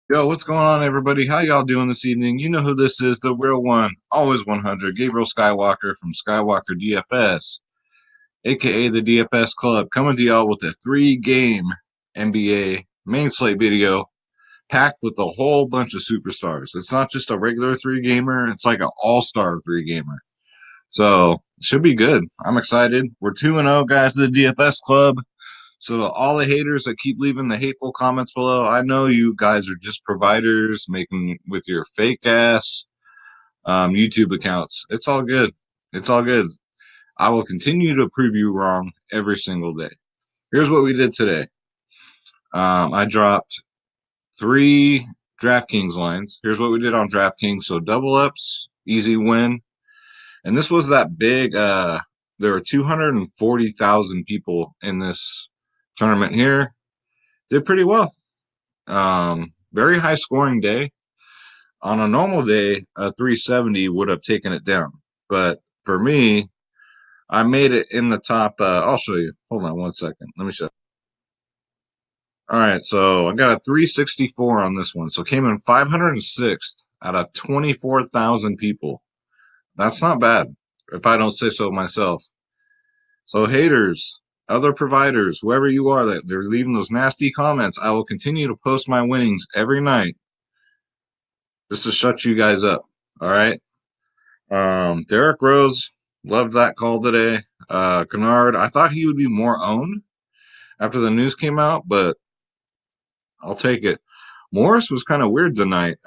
Yo, what's going on, everybody? How y'all doing this evening? You know who this is, the real one, always 100, Gabriel Skywalker from Skywalker DFS, aka the DFS Club, coming to y'all with a three-game NBA main slate video packed with a whole bunch of superstars. It's not just a regular three-gamer, it's like an all-star three-gamer. So, it should be good. I'm excited. We're 2-0, guys, to the DFS Club. So to all the haters that keep leaving the hateful comments below, I know you guys are just providers making with your fake ass YouTube accounts. It's all good. It's all good. I will continue to prove you wrong every single day. Here's what we did today. I dropped three DraftKings lines. Here's what we did on DraftKings. So double ups, easy win. And this was that big. There were 240,000 people in this tournament here. Did pretty well. Very high scoring day. On a normal day, a 370 would have taken it down. But for me, I made it in the top. I'll show you. Hold on one second. Let me show you. All right, so I got a 364 on this one. So came in 506th out of 24,000 people. That's not bad, if I don't say so myself. So haters, other providers, whoever you are that they're leaving those nasty comments, I will continue to post my winnings every night just to shut you guys up. All right. Derrick Rose, loved that call today. Kennard, I thought he would be more owned after the news came out, but I'll take it. Morris was kind of weird tonight.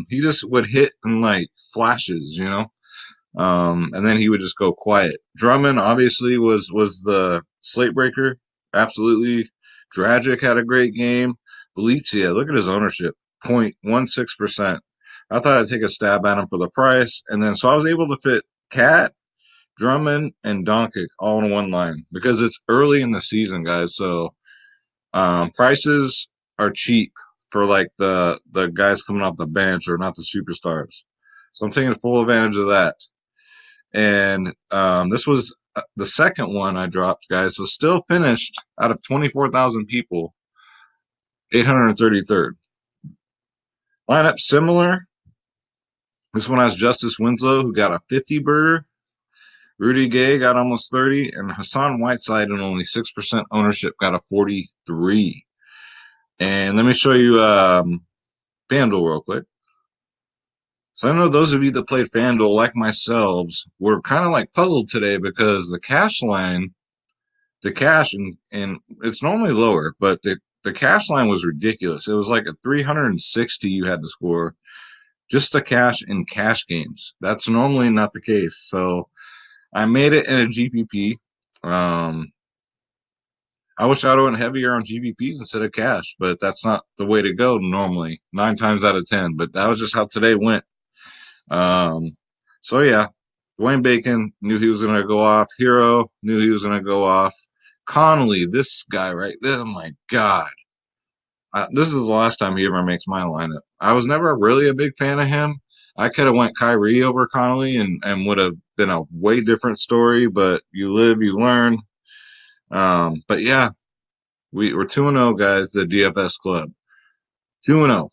He just would hit in like flashes, and then he would just go quiet. Drummond obviously was the slate breaker, absolutely. Dragic had a great game. Belizia, look at his ownership, 0.16%. I thought I'd take a stab at him for the price, and then so I was able to fit Cat, Drummond, and Doncic all in one line because it's early in the season, guys. So prices are cheap for like the guys coming off the bench or not the superstars. So I'm taking full advantage of that. And this was the second one I dropped, guys. So still finished out of 24,000 people, 833rd. Lineup similar. This one has Justice Winslow, who got a 50 burger. Rudy Gay got almost 30, and Hassan Whiteside and only 6% ownership got a 43. And let me show you FanDuel real quick. So I know those of you that played FanDuel, like myself, were kind of like puzzled today because the cash line, the cash, and it's normally lower, but the cash line was ridiculous. It was like a 360 you had to score just the cash in cash games. That's normally not the case. So I made it in a GPP. Um, I wish I'd went heavier on GPPs instead of cash, but that's not the way to go normally, 9 times out of 10. But that was just how today went. Um, so yeah, Dwayne Bacon knew he was going to go off. Hero knew he was going to go off. Connolly, this guy right there, oh my God. This is the last time he ever makes my lineup. I was never really a big fan of him. I could have went Kyrie over Connolly and would have been a way different story, but you live, you learn. But yeah, we're 2-0, guys, the DFS Club. 2-0.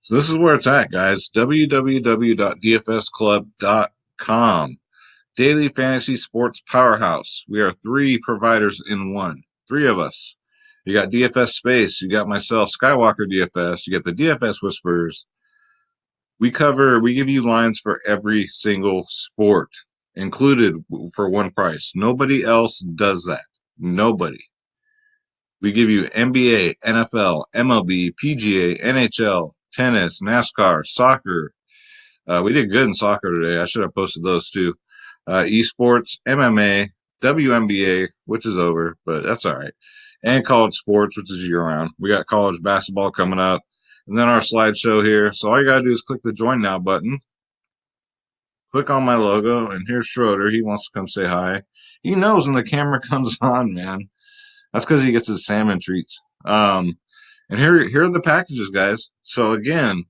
So this is where it's at, guys. www.dfsclub.com. Daily Fantasy Sports Powerhouse. We are three providers in one. Three of us. You got DFS Space. You got myself, Skywalker DFS. You got the DFS Whispers. We give you lines for every single sport, included for one price. Nobody else does that. Nobody. We give you NBA, NFL, MLB, PGA, NHL, tennis, NASCAR, soccer. We did good in soccer today. I should have posted those too. Esports, MMA, WNBA, which is over, but that's all right. And college sports, which is year round. We got college basketball coming up. And then our slideshow here. So all you got to do is click the join now button. Click on my logo, and here's Schroeder. He wants to come say hi. He knows when the camera comes on, man. That's because he gets his salmon treats. And here are the packages, guys. So again,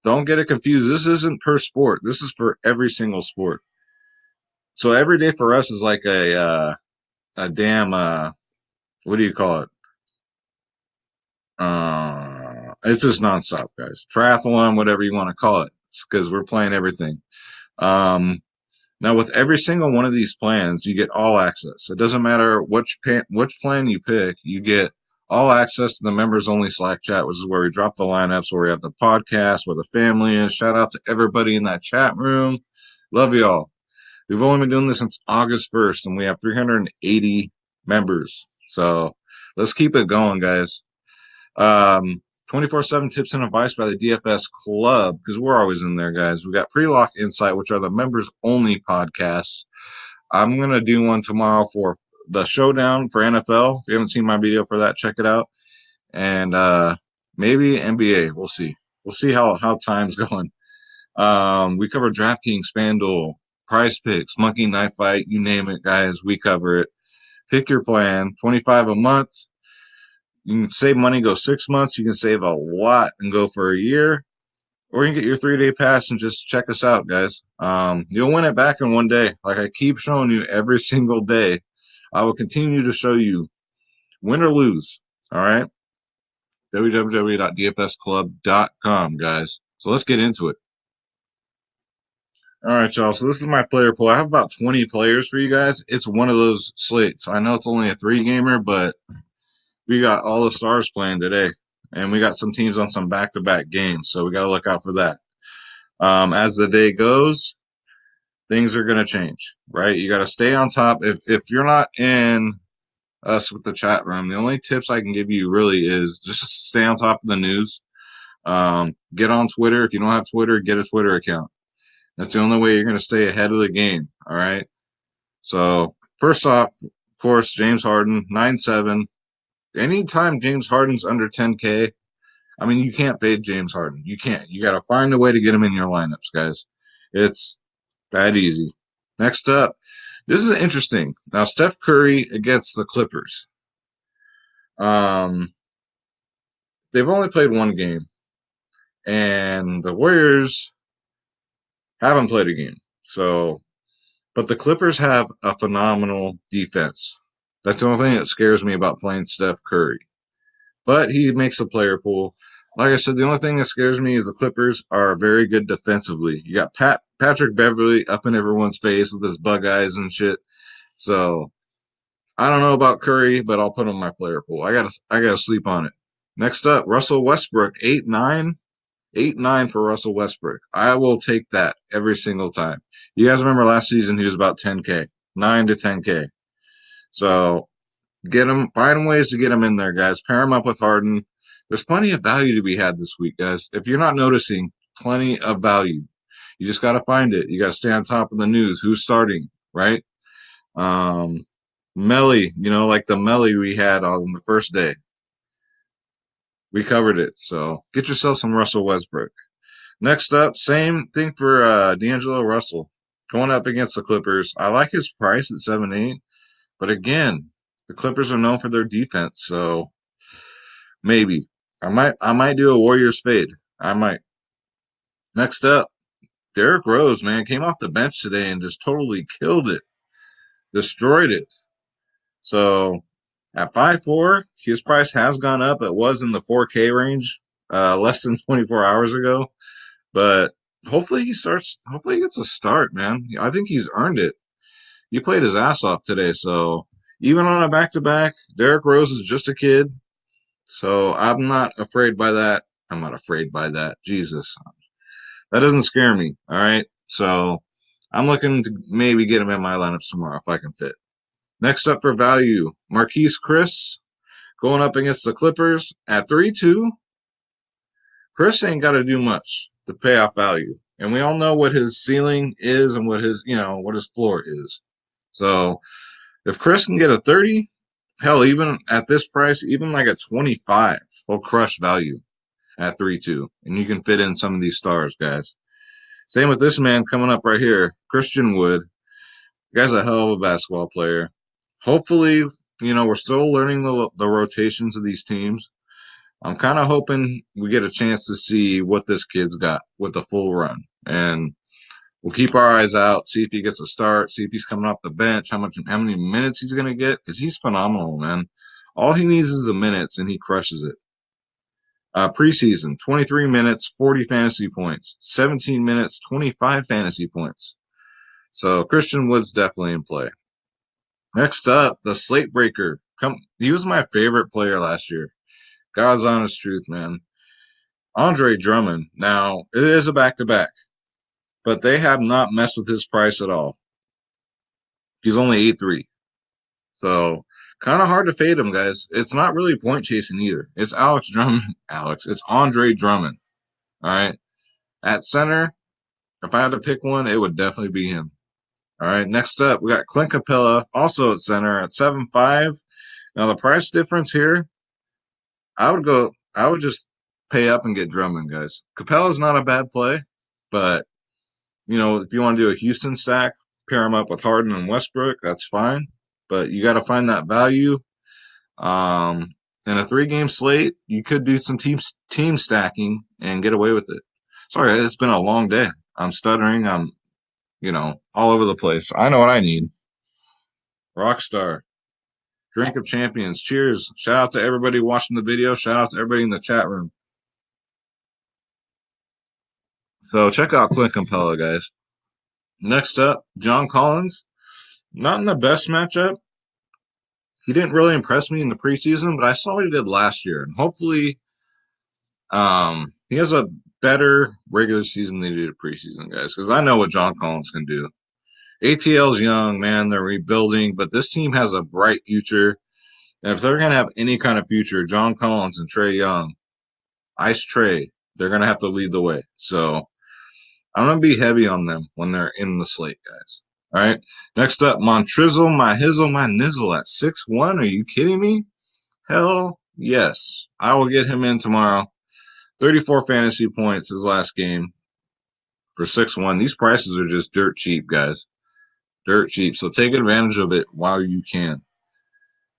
don't get it confused. This isn't per sport. This is for every single sport. So every day for us is like a damn what do you call it? It's just nonstop, guys. Triathlon, whatever you want to call it, because we're playing everything. Um, Now, with every single one of these plans, you get all access. It doesn't matter which plan you pick, you get all access to the members only Slack chat, which is where we drop the lineups, where we have the podcast, where the family is. Shout out to everybody in that chat room. Love y'all. We've only been doing this since August 1st, and we have 380 members. So let's keep it going, guys. 24/7 tips and advice by the DFS Club, because we're always in there, guys. We got Pre-Lock Insight, which are the members only podcasts. I'm going to do one tomorrow for the showdown for NFL. If you haven't seen my video for that, check it out. And maybe NBA. We'll see. We'll see how time's going. We cover DraftKings, Fanduel, Prize Picks, Monkey Knife Fight, you name it, guys. We cover it. Pick your plan. $25 a month. You can save money, go 6 months. You can save a lot and go for a year. Or you can get your 3-day pass and just check us out, guys. You'll win it back in one day. Like I keep showing you every single day. I will continue to show you, win or lose. All right? www.dfsclub.com, guys. So let's get into it. All right, y'all. So this is my player pool. I have about 20 players for you guys. It's one of those slates. I know it's only a 3-gamer, but we got all the stars playing today. And we got some teams on some back-to-back games, so we got to look out for that. As the day goes, things are going to change, right? You got to stay on top. If you're not in us with the chat room, the only tips I can give you really is just stay on top of the news. Get on Twitter. If you don't have Twitter, get a Twitter account. That's the only way you're going to stay ahead of the game, all right? So first off, of course, James Harden, 9-7. Anytime James Harden's under 10K, I mean, you can't fade James Harden. You can't. You got to find a way to get him in your lineups, guys. It's that easy. Next up, this is interesting. Now, Steph Curry against the Clippers. They've only played one game, and the Warriors haven't played a game. So, but the Clippers have a phenomenal defense. That's the only thing that scares me about playing Steph Curry. But he makes a player pool. Like I said, the only thing that scares me is the Clippers are very good defensively. You got Patrick Beverly up in everyone's face with his bug eyes and shit. So I don't know about Curry, but I'll put him in my player pool. I gotta sleep on it. Next up, Russell Westbrook, 8-9. 8-9 for Russell Westbrook. I will take that every single time. You guys remember last season he was about 10K, 9 to 10K. So get him, find ways to get him in there, guys. Pair him up with Harden. There's plenty of value to be had this week, guys. If you're not noticing, plenty of value. You just got to find it. You got to stay on top of the news. Who's starting, right? Melly, like the Melly we had on the first day. We covered it. So get yourself some Russell Westbrook. Next up, same thing for D'Angelo Russell. Going up against the Clippers. I like his price at 7-8. But again, the Clippers are known for their defense, so maybe. I might do a Warriors fade. I might. Next up, Derrick Rose, man, came off the bench today and just totally killed it. Destroyed it. So at 5-4, his price has gone up. It was in the 4K range less than 24 hours ago. But hopefully he gets a start, man. I think he's earned it. He played his ass off today, so even on a back-to-back, Derrick Rose is just a kid. So I'm not afraid by that. I'm not afraid by that. Jesus. That doesn't scare me, all right? So I'm looking to maybe get him in my lineups tomorrow if I can fit. Next up for value, Marquise Chris going up against the Clippers at 3-2. Chris ain't got to do much to pay off value. And we all know what his ceiling is and what his floor is. So if Chris can get a 30, hell, even at this price, even like a 25, he'll crush value at 3-2. And you can fit in some of these stars, guys. Same with this man coming up right here, Christian Wood. The guy's a hell of a basketball player. Hopefully, we're still learning the rotations of these teams. I'm kind of hoping we get a chance to see what this kid's got with the full run. And we'll keep our eyes out, see if he gets a start, see if he's coming off the bench, how many minutes he's going to get, because he's phenomenal, man. All he needs is the minutes, and he crushes it. Preseason, 23 minutes, 40 fantasy points. 17 minutes, 25 fantasy points. So Christian Wood's definitely in play. Next up, the slate breaker. He was my favorite player last year. God's honest truth, man. Andre Drummond. Now, it is a back-to-back, but they have not messed with his price at all. He's only 8-3. So, kind of hard to fade him, guys. It's not really point chasing either. It's Alex Drummond. It's Andre Drummond. All right. At center, if I had to pick one, it would definitely be him. All right. Next up, we got Clint Capella, also at center at 7.5. Now, the price difference here, I would just pay up and get Drummond, guys. Capella's not a bad play, but, if you want to do a Houston stack, pair him up with Harden and Westbrook, that's fine. But you got to find that value. In a 3-game slate, you could do some team stacking and get away with it. Sorry, it's been a long day. I'm stuttering. I'm, all over the place. I know what I need. Rockstar. Drink of Champions. Cheers. Shout out to everybody watching the video. Shout out to everybody in the chat room. So check out Clint Capella, guys. Next up, John Collins. Not in the best matchup. He didn't really impress me in the preseason, but I saw what he did last year. And hopefully he has a better regular season than he did preseason, guys, because I know what John Collins can do. ATL's young, man. They're rebuilding, but this team has a bright future. And if they're going to have any kind of future, John Collins and Trae Young, Ice Trae, they're going to have to lead the way. So I'm going to be heavy on them when they're in the slate, guys. All right. Next up, Montrizzle, my hizzle, my nizzle at 6-1. Are you kidding me? Hell yes. I will get him in tomorrow. 34 fantasy points his last game for 6-1. These prices are just dirt cheap, guys. Dirt cheap. So take advantage of it while you can.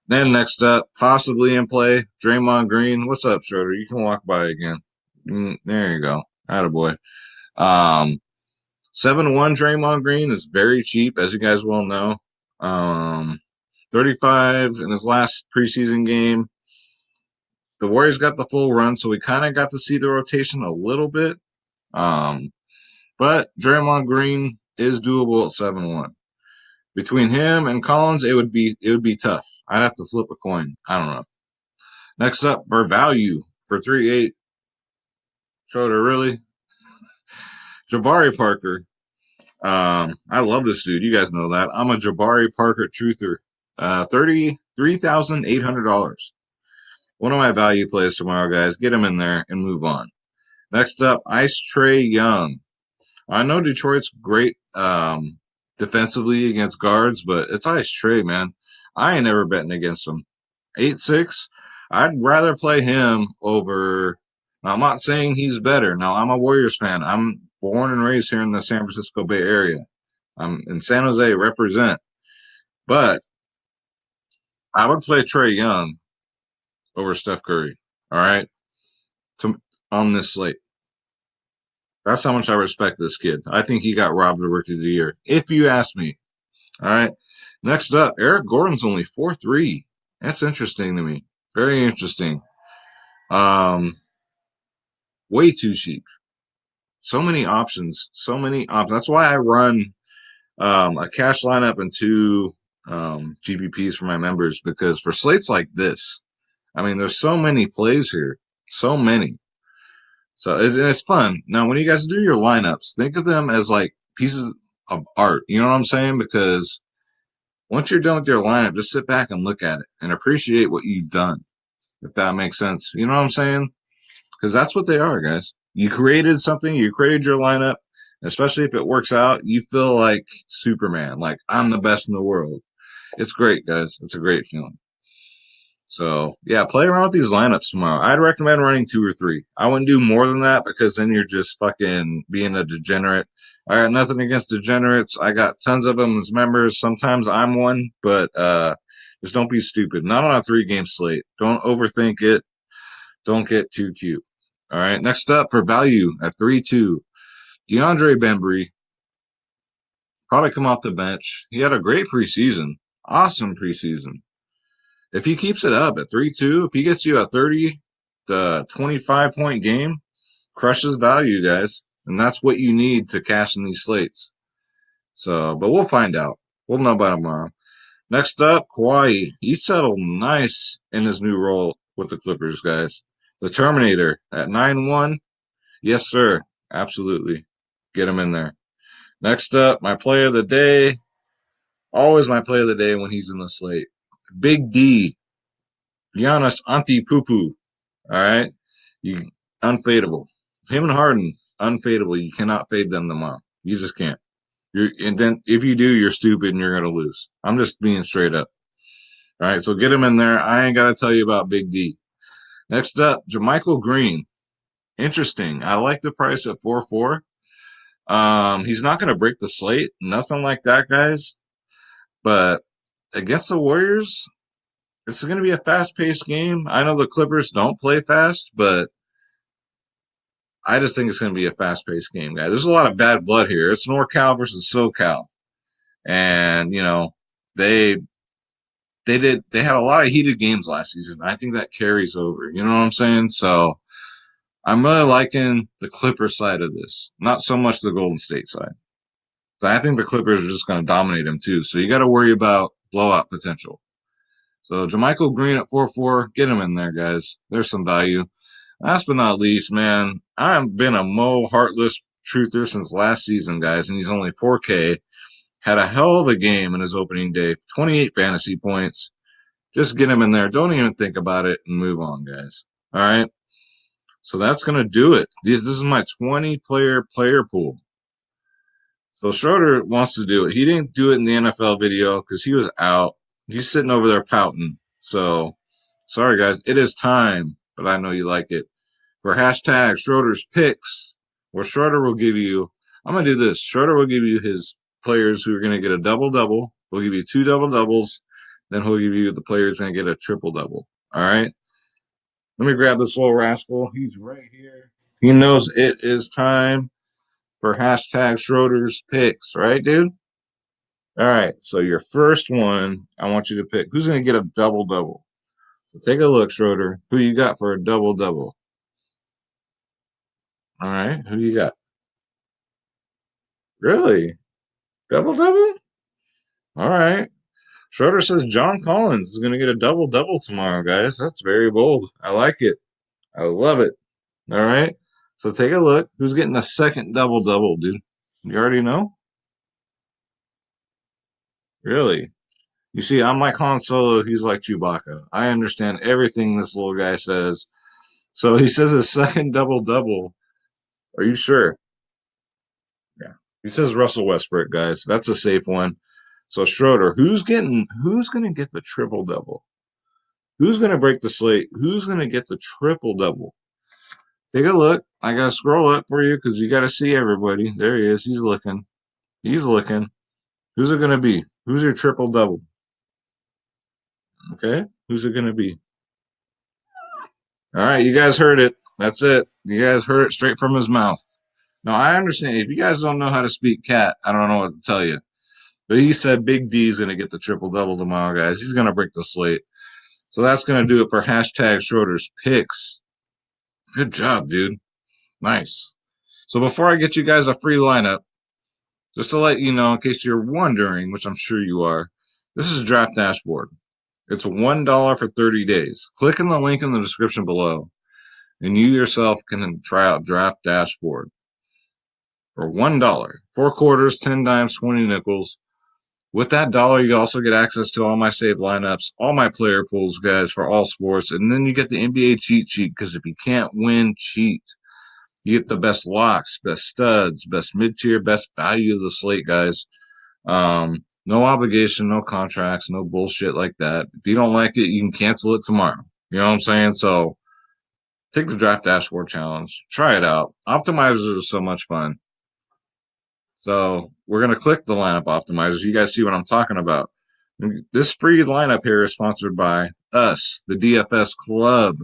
Then next up, possibly in play, Draymond Green. What's up, Schroeder? You can walk by again. There you go. Attaboy. 7-1 Draymond Green is very cheap, as you guys well know. 35 in his last preseason game. The Warriors got the full run, so we kind of got to see the rotation a little bit. But Draymond Green is doable at 7-1. Between him and Collins, it would be tough. I'd have to flip a coin. I don't know. Next up, for value for 3-8. Schroeder, really? Jabari Parker. I love this dude. You guys know that. I'm a Jabari Parker truther. $33,800. One of my value plays tomorrow, guys. Get him in there and move on. Next up, Ice Trae Young. I know Detroit's great defensively against guards, but it's Ice Trae, man. I ain't never betting against him. 8-6. I'd rather play him over. Now, I'm not saying he's better. Now, I'm a Warriors fan. I'm born and raised here in the San Francisco Bay Area. I'm in San Jose, represent. But I would play Trae Young over Steph Curry. All right, on this slate. That's how much I respect this kid. I think he got robbed of Rookie of the Year, if you ask me. All right. Next up, Eric Gordon's only 4-3. That's interesting to me. Very interesting. Way too cheap. So many options. That's why I run a cash lineup and 2 GPPs for my members, because for slates like this, I mean, there's so many plays here. So many. So it's fun. Now, when you guys do your lineups, think of them as like pieces of art. You know what I'm saying? Because once you're done with your lineup, just sit back and look at it and appreciate what you've done, if that makes sense. You know what I'm saying? Because that's what they are, guys. You created something, you created your lineup, especially if it works out, you feel like Superman, like I'm the best in the world. It's great, guys. It's a great feeling. So, yeah, play around with these lineups tomorrow. I'd recommend running 2 or 3. I wouldn't do more than that, because then you're just fucking being a degenerate. I got nothing against degenerates. I got tons of them as members. Sometimes I'm one, but just don't be stupid. Not on a 3-game slate. Don't overthink it. Don't get too cute. All right, next up for value at 3-2, DeAndre Bembry. Probably come off the bench. He had a great preseason. Awesome preseason. If he keeps it up at 3-2, if he gets you a 30 the 25-point game crushes value, guys. And that's what you need to cash in these slates. So, but we'll find out. We'll know by tomorrow. Next up, Kawhi. He settled nice in his new role with the Clippers, guys. The Terminator at 9-1. Yes, sir. Absolutely. Get him in there. Next up, my play of the day. Always my play of the day when he's in the slate. Big D. Giannis Antetokounmpo. All right. You unfadable. Him and Harden, unfadable. You cannot fade them tomorrow. You just can't. And then if you do, you're stupid and you're gonna lose. I'm just being straight up. All right, so get him in there. I ain't gotta tell you about Big D. Next up, Jermichael Green. Interesting. I like the price at 4-4. He's not gonna break the slate. Nothing like that, guys. But against the Warriors, it's gonna be a fast-paced game. I know the Clippers don't play fast, but I just think it's going to be a fast-paced game, guys. There's a lot of bad blood here. It's NorCal versus SoCal, and they they had a lot of heated games last season. I think that carries over. You know what I'm saying? So I'm really liking the Clippers side of this, not so much the Golden State side. So I think the Clippers are just going to dominate them too. So you got to worry about blowout potential. So Jermichael Green at 4-4, get him in there, guys. There's some value. Last but not least, man, I've been a Mo Heartless truther since last season, guys, and he's only 4K. Had a hell of a game in his opening day, 28 fantasy points. Just get him in there. Don't even think about it and move on, guys. All right. So that's going to do it. This is my 20-player player pool. So Schroeder wants to do it. He didn't do it in the NFL video because he was out. He's sitting over there pouting. So sorry, guys. It is time, but I know you like it. For hashtag Schroeder's picks, where Schroeder will give you, I'm going to do this. Schroeder will give you his players who are going to get a double-double. He'll give you 2 double-doubles. Then he'll give you the players going to get a triple-double. All right? Let me grab this little rascal. He's right here. He knows it is time for hashtag Schroeder's picks, right, dude? All right. So your first one, I want you to pick. Who's going to get a double-double? So take a look, Schroeder. Who you got for a double-double? All right. Who you got? Really? Double-double? All right. Schroeder says John Collins is going to get a double-double tomorrow, guys. That's very bold. I like it. I love it. All right. So take a look. Who's getting the second double-double, dude? You already know? Really? You see, I'm like Han Solo. He's like Chewbacca. I understand everything this little guy says. So he says his second double-double. Are you sure? Yeah. He says Russell Westbrook, guys. That's a safe one. So Schroeder, who's going to get the triple-double? Who's going to break the slate? Who's going to get the triple-double? Take a look. I got to scroll up for you because you got to see everybody. There he is. He's looking. He's looking. Who's it going to be? Who's your triple-double? Okay. Who's it going to be? All right. You guys heard it. That's it. You guys heard it straight from his mouth. Now, I understand. If you guys don't know how to speak cat, I don't know what to tell you. But he said Big D's going to get the triple-double tomorrow, guys. He's going to break the slate. So that's going to do it for hashtag Schroeder's picks. Good job, dude. Nice. So before I get you guys a free lineup, just to let you know, in case you're wondering, which I'm sure you are, this is Draft Dashboard. It's $1 for 30 days. Click on the link in the description below, and you yourself can try out Draft Dashboard for $1. 4 quarters, 10 dimes, 20 nickels. With that dollar, you also get access to all my saved lineups, all my player pools, guys, for all sports, and then you get the NBA cheat sheet, because if you can't win, cheat. You get the best locks, best studs, best mid-tier, best value of the slate, guys. No obligation, no contracts, no bullshit like that. If you don't like it, you can cancel it tomorrow. You know what I'm saying? So take the Draft Dashboard Challenge. Try it out. Optimizers are so much fun. So we're going to click the lineup optimizers. You guys see what I'm talking about. This free lineup here is sponsored by us, the DFS Club.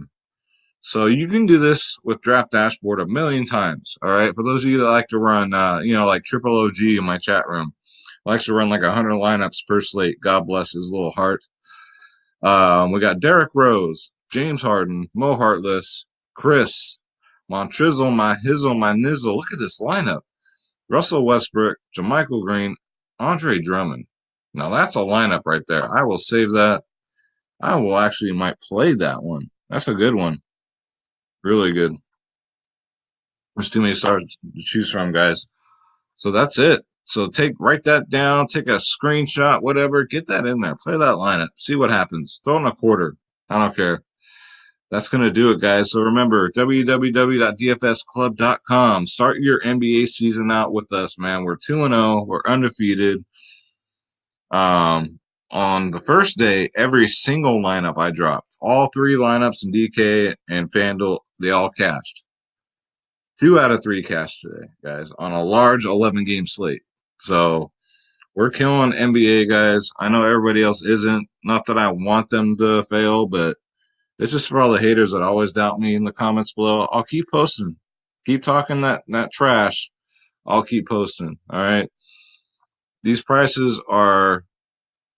So you can do this with Draft Dashboard a million times. All right. For those of you that like to run, like Triple OG in my chat room, likes to run like 100 lineups per slate. God bless his little heart. We got Derrick Rose, James Harden, Mo Heartless, Chris, Montrizzle, my hizzle, my nizzle. Look at this lineup. Russell Westbrook, JaMychal Green, Andre Drummond. Now that's a lineup right there. I will save that. I will actually might play that one. That's a good one. Really good. There's too many stars to choose from, guys. So that's it. So write that down, take a screenshot, whatever, get that in there. Play that lineup. See what happens. Throw in a quarter. I don't care. That's going to do it, guys. So remember, www.dfsclub.com. Start your NBA season out with us, man. We're 2-0. We're undefeated. On the first day, every single lineup I dropped, all three lineups in DK and FanDuel, they all cashed. 2 out of 3 cashed today, guys, on a large 11-game slate. So we're killing NBA, guys. I know everybody else isn't. Not that I want them to fail, but it's just for all the haters that always doubt me in the comments below. I'll keep posting. Keep talking that trash. I'll keep posting. All right. These prices are,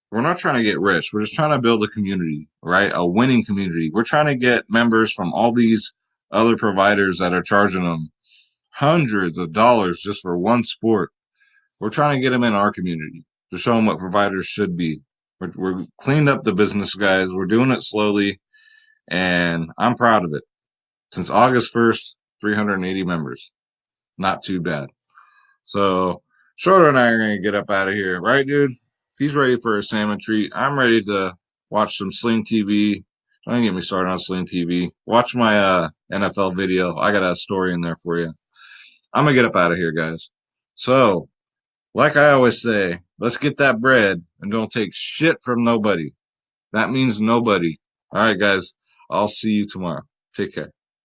we're not trying to get rich. We're just trying to build a community, right? A winning community. We're trying to get members from all these other providers that are charging them hundreds of dollars just for one sport. We're trying to get them in our community to show them what providers should be. We're cleaned up the business, guys. We're doing it slowly, and I'm proud of it. Since August 1st, 380 members. Not too bad. So, Shorter and I are going to get up out of here, right, dude? He's ready for a salmon treat. I'm ready to watch some Sling TV. Don't get me started on Sling TV. Watch my NFL video. I got a story in there for you. I'm going to get up out of here, guys. So, like I always say, let's get that bread and don't take shit from nobody. That means nobody. All right, guys. I'll see you tomorrow. Take care.